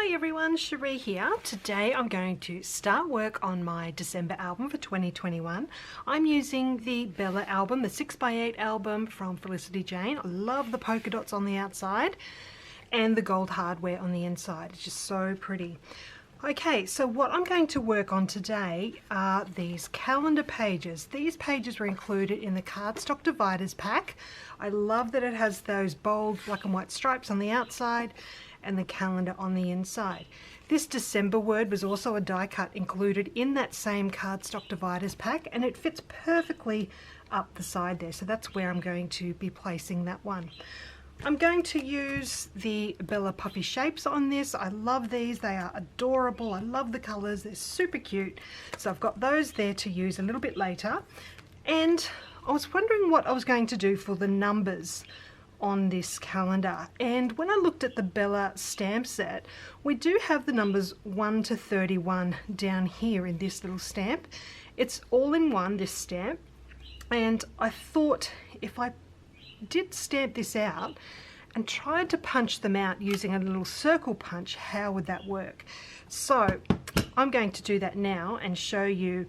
Hi everyone, Sheree here. Today I'm going to start work on my December album for 2021. I'm using the Bella album, the 6x8 album from Felicity Jane. I love the polka dots on the outside and the gold hardware on the inside. It's just so pretty. Okay, so what I'm going to work on today are these calendar pages. These pages were included in the cardstock dividers pack. I love that it has those bold black and white stripes on the outside and the calendar on the inside. This December word was also a die cut included in that same cardstock dividers pack, and it fits perfectly up the side there, so that's where I'm going to be placing that one. I'm going to use the Bella Puffy shapes on this. I love these, they are adorable. I love the colors, they're super cute. So I've got those there to use a little bit later. And I was wondering what I was going to do for the numbers on this calendar, and when I looked at the Bella stamp set, we do have the numbers 1 to 31 down here in this little stamp. It's all in one, this stamp, and I thought if I did stamp this out and tried to punch them out using a little circle punch, how would that work? So I'm going to do that now and show you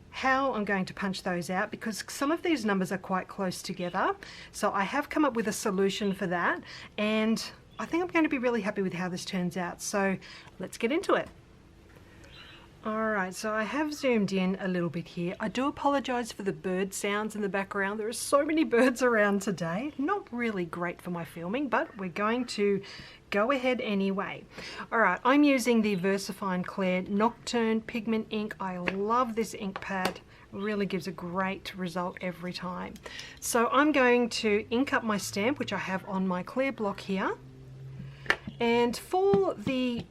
how I'm going to punch those out, because some of these numbers are quite close together. So I have come up with a solution for that, and I think I'm going to be really happy with how this turns out. So let's get into it. Alright, so I have zoomed in a little bit here. I do apologise for the bird sounds in the background. There are so many birds around today. Not really great for my filming, but we're going to go ahead anyway. Alright, I'm using the VersaFine Clair Nocturne Pigment ink. I love this ink pad. Really gives a great result every time. So I'm going to ink up my stamp, which I have on my clear block here. And for the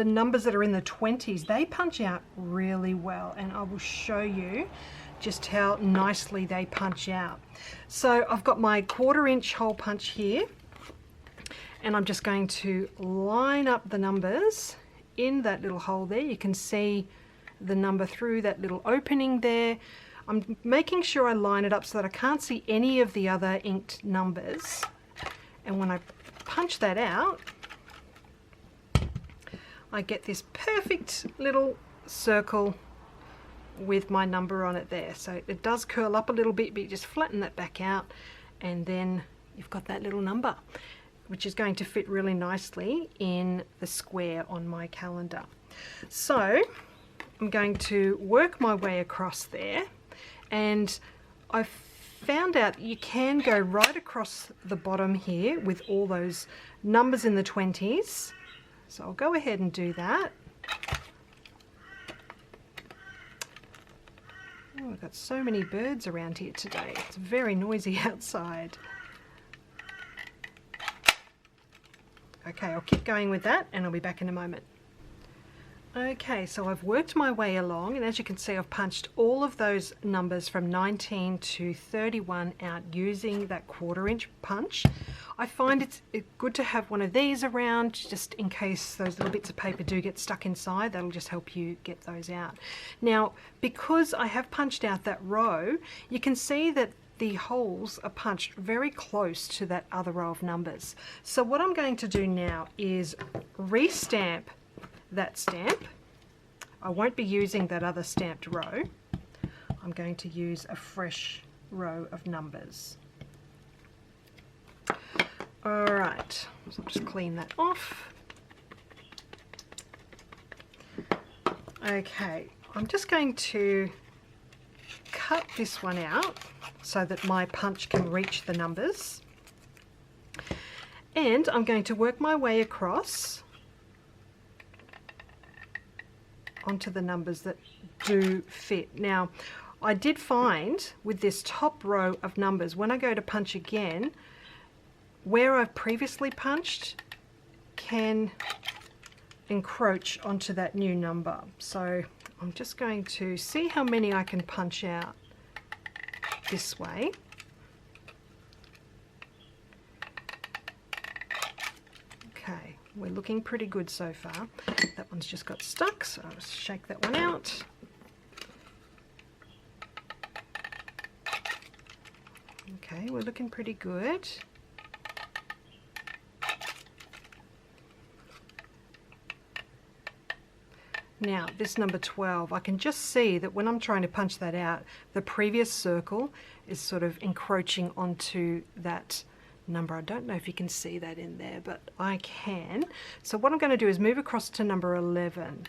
numbers that are in the 20s, they punch out really well, and I will show you just how nicely they punch out. So I've got my 1/4 inch hole punch here, and I'm just going to line up the numbers in that little hole there. You can see the number through that little opening there. I'm making sure I line it up so that I can't see any of the other inked numbers, and when I punch that out, I get this perfect little circle with my number on it there. So it does curl up a little bit, but you just flatten that back out, and then you've got that little number, which is going to fit really nicely in the square on my calendar. So I'm going to work my way across there, and I've found out you can go right across the bottom here with all those numbers in the 20s. So I'll go ahead and do that. Oh, I've got so many birds around here today. It's very noisy outside. Okay, I'll keep going with that and I'll be back in a moment. Okay, so I've worked my way along, and as you can see, I've punched all of those numbers from 19 to 31 out using that 1/4 inch punch. I find it's good to have one of these around just in case those little bits of paper do get stuck inside. That'll just help you get those out. Now, because I have punched out that row, you can see that the holes are punched very close to that other row of numbers. So what I'm going to do now is re-stamp that stamp. I won't be using that other stamped row. I'm going to use a fresh row of numbers. Alright, so I'll just clean that off. Okay, I'm just going to cut this one out so that my punch can reach the numbers. And I'm going to work my way across onto the numbers that do fit. Now, I did find with this top row of numbers, when I go to punch again, where I've previously punched can encroach onto that new number. So I'm just going to see how many I can punch out this way. Okay, we're looking pretty good so far. That one's just got stuck, so I'll just shake that one out. Okay, we're looking pretty good. Now this number 12, I can just see that when I'm trying to punch that out, the previous circle is sort of encroaching onto that number. I don't know if you can see that in there, but I can. So what I'm going to do is move across to number 11.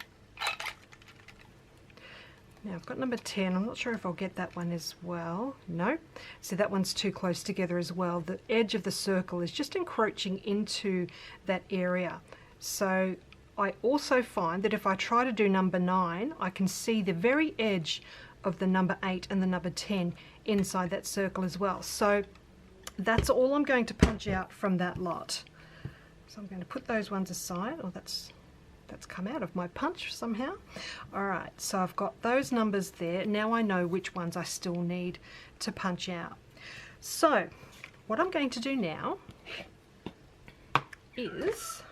Now I've got number 10. I'm not sure if I'll get that one as well. No. See, that one's too close together as well. The edge of the circle is just encroaching into that area. So I also find that if I try to do number 9, I can see the very edge of the number 8 and the number 10 inside that circle as well. So that's all I'm going to punch out from that lot. So I'm going to put those ones aside. Oh, that's come out of my punch somehow. Alright, so I've got those numbers there. Now I know which ones I still need to punch out. So what I'm going to do now is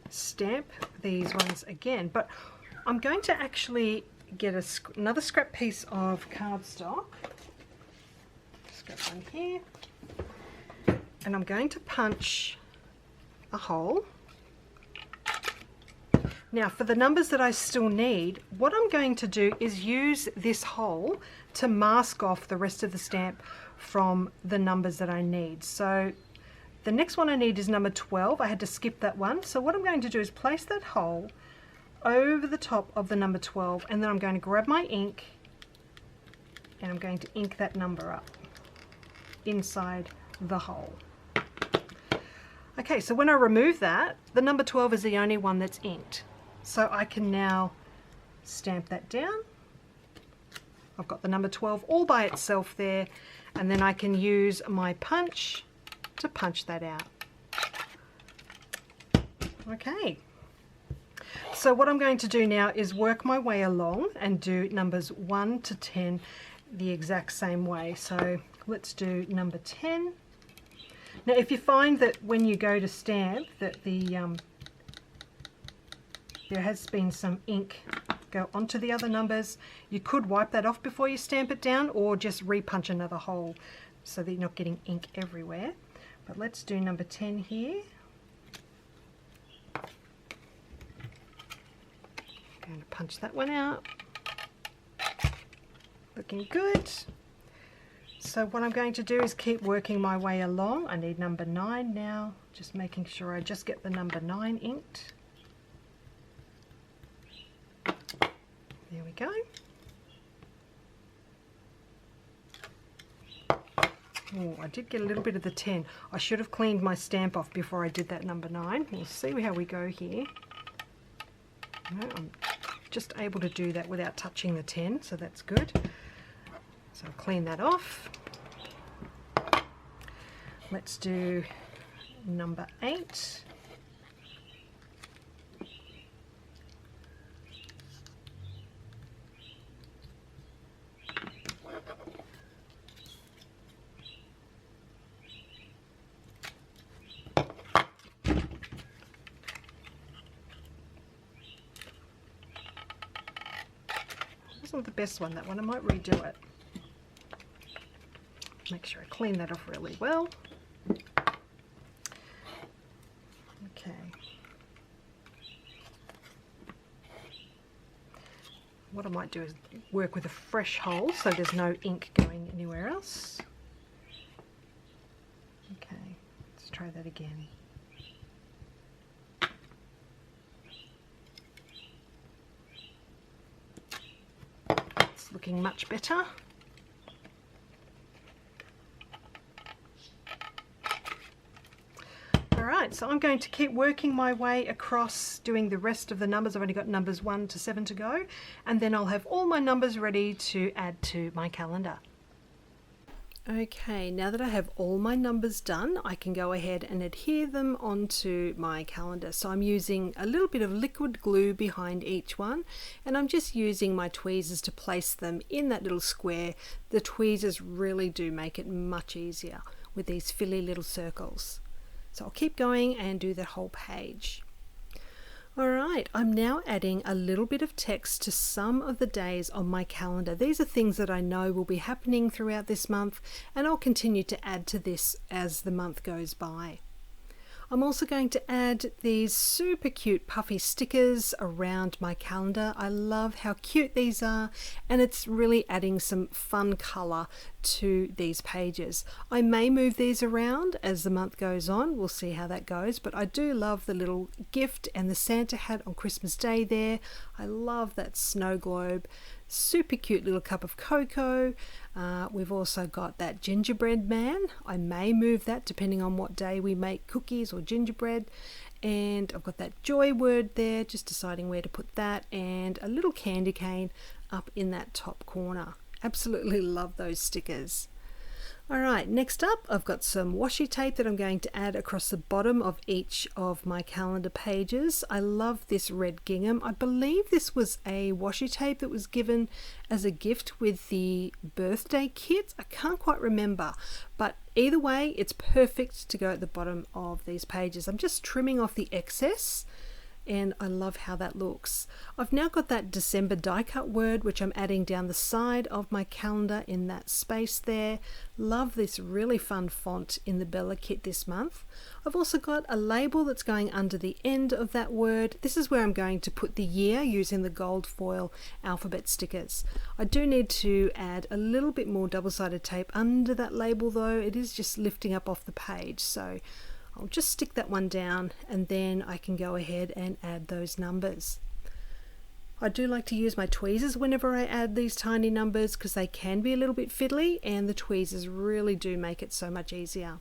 stamp these ones again, but I'm going to actually get another scrap piece of cardstock. Scrap one here. And I'm going to punch a hole. Now for the numbers that I still need, what I'm going to do is use this hole to mask off the rest of the stamp from the numbers that I need. So the next one I need is number 12. I had to skip that one. So what I'm going to do is place that hole over the top of the number 12, and then I'm going to grab my ink and I'm going to ink that number up inside the hole. Okay, so when I remove that, the number 12 is the only one that's inked. So I can now stamp that down. I've got the number 12 all by itself there, and then I can use my punch to punch that out. Okay, so what I'm going to do now is work my way along and do numbers 1 to 10 the exact same way. So let's do number 10. Now if you find that when you go to stamp that there has been some ink go onto the other numbers, you could wipe that off before you stamp it down, or just repunch another hole so that you're not getting ink everywhere. But let's do number 10 here. I'm going to punch that one out. Looking good. So what I'm going to do is keep working my way along. I need number 9 now, just making sure I just get the number 9 inked. There we go. Oh, I did get a little bit of the 10. I should have cleaned my stamp off before I did that number 9. We'll see how we go here. No, I'm just able to do that without touching the 10, so that's good. So I'll clean that off. Let's do number 8. Wasn't the best one, that one. I might redo it. Make sure I clean that off really well. Okay. What I might do is work with a fresh hole so there's no ink going anywhere else. Okay, let's try that again. It's looking much better. Alright, so I'm going to keep working my way across doing the rest of the numbers. I've only got numbers 1 to 7 to go, and then I'll have all my numbers ready to add to my calendar. Okay, now that I have all my numbers done, I can go ahead and adhere them onto my calendar. So I'm using a little bit of liquid glue behind each one, and I'm just using my tweezers to place them in that little square. The tweezers really do make it much easier with these filly little circles. So I'll keep going and do the whole page. Alright, I'm now adding a little bit of text to some of the days on my calendar. These are things that I know will be happening throughout this month, and I'll continue to add to this as the month goes by. I'm also going to add these super cute puffy stickers around my calendar. I love how cute these are, and it's really adding some fun colour to these pages. I may move these around as the month goes on. We'll see how that goes, but I do love the little gift and the Santa hat on Christmas Day there. I love that snow globe. Super cute little cup of cocoa. We've also got that gingerbread man. I may move that depending on what day we make cookies or gingerbread. And I've got that joy word there, just deciding where to put that, and a little candy cane up in that top corner. Absolutely love those stickers. Alright, next up I've got some washi tape that I'm going to add across the bottom of each of my calendar pages. I love this red gingham. I believe this was a washi tape that was given as a gift with the birthday kit. I can't quite remember, but either way it's perfect to go at the bottom of these pages. I'm just trimming off the excess, and I love how that looks. I've now got that December die cut word, which I'm adding down the side of my calendar in that space there. Love this really fun font in the Bella Kit this month. I've also got a label that's going under the end of that word. This is where I'm going to put the year using the gold foil alphabet stickers. I do need to add a little bit more double-sided tape under that label though. It is just lifting up off the page, so I'll just stick that one down, and then I can go ahead and add those numbers. I do like to use my tweezers whenever I add these tiny numbers because they can be a little bit fiddly, and the tweezers really do make it so much easier.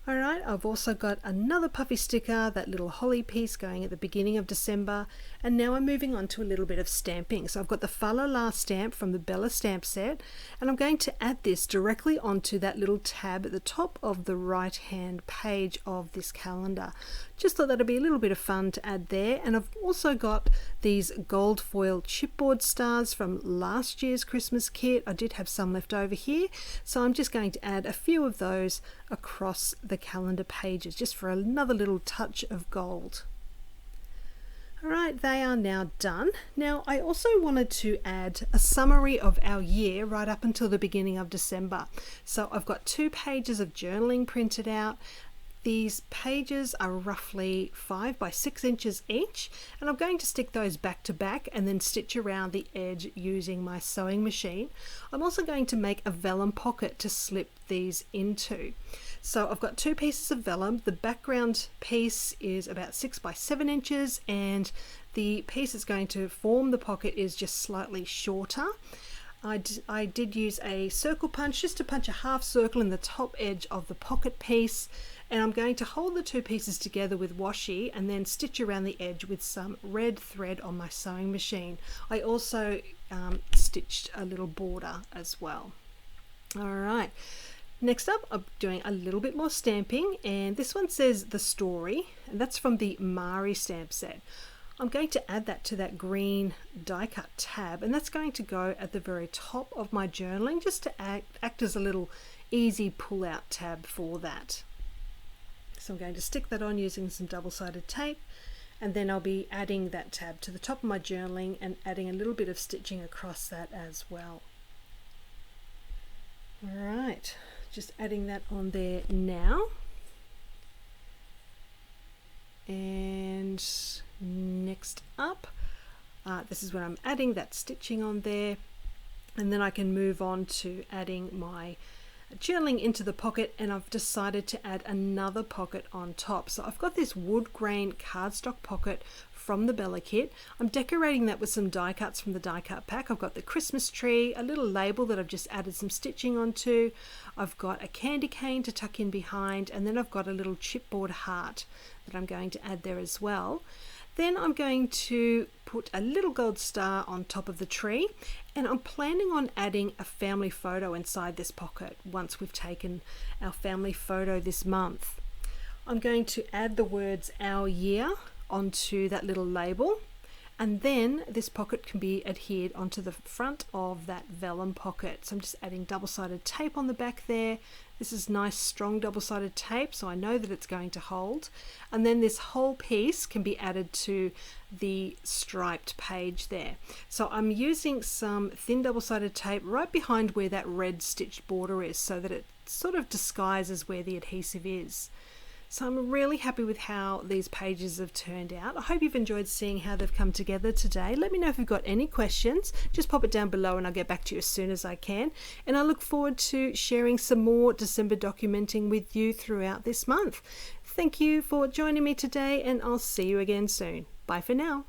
Alright, I've also got another puffy sticker, that little holly piece going at the beginning of December, and now I'm moving on to a little bit of stamping. So I've got the Fa La La stamp from the Bella stamp set, and I'm going to add this directly onto that little tab at the top of the right hand page of this calendar. Just thought that'd be a little bit of fun to add there. And I've also got these gold foil chipboard stars from last year's Christmas kit. I did have some left over here, so I'm just going to add a few of those across the calendar pages just for another little touch of gold. Alright, they are now done. Now I also wanted to add a summary of our year right up until the beginning of December. So I've got 2 pages of journaling printed out. These pages are roughly 5 by 6 inches each, and I'm going to stick those back to back and then stitch around the edge using my sewing machine. I'm also going to make a vellum pocket to slip these into. So I've got 2 pieces of vellum. The background piece is about 6 by 7 inches, and the piece that's going to form the pocket is just slightly shorter. I did use a circle punch just to punch a half circle in the top edge of the pocket piece, and I'm going to hold the 2 pieces together with washi and then stitch around the edge with some red thread on my sewing machine. I also stitched a little border as well. Alright, next up I'm doing a little bit more stamping, and this one says The Story, and that's from the Mari stamp set. I'm going to add that to that green die cut tab, and that's going to go at the very top of my journaling just to act as a little easy pull out tab for that. So I'm going to stick that on using some double-sided tape, and then I'll be adding that tab to the top of my journaling and adding a little bit of stitching across that as well. Alright, just adding that on there now. And next up, this is when I'm adding that stitching on there, and then I can move on to adding my journaling into the pocket, and I've decided to add another pocket on top. So I've got this wood grain cardstock pocket from the Bella Kit. I'm decorating that with some die cuts from the die cut pack. I've got the Christmas tree, a little label that I've just added some stitching onto. I've got a candy cane to tuck in behind, and then I've got a little chipboard heart that I'm going to add there as well. Then I'm going to put a little gold star on top of the tree, and I'm planning on adding a family photo inside this pocket once we've taken our family photo this month. I'm going to add the words Our Year onto that little label, and then this pocket can be adhered onto the front of that vellum pocket. So I'm just adding double-sided tape on the back there. This is nice strong double-sided tape, so I know that it's going to hold. And then this whole piece can be added to the striped page there. So I'm using some thin double-sided tape right behind where that red stitched border is, so that it sort of disguises where the adhesive is. So I'm really happy with how these pages have turned out. I hope you've enjoyed seeing how they've come together today. Let me know if you've got any questions. Just pop it down below and I'll get back to you as soon as I can. And I look forward to sharing some more December documenting with you throughout this month. Thank you for joining me today, and I'll see you again soon. Bye for now.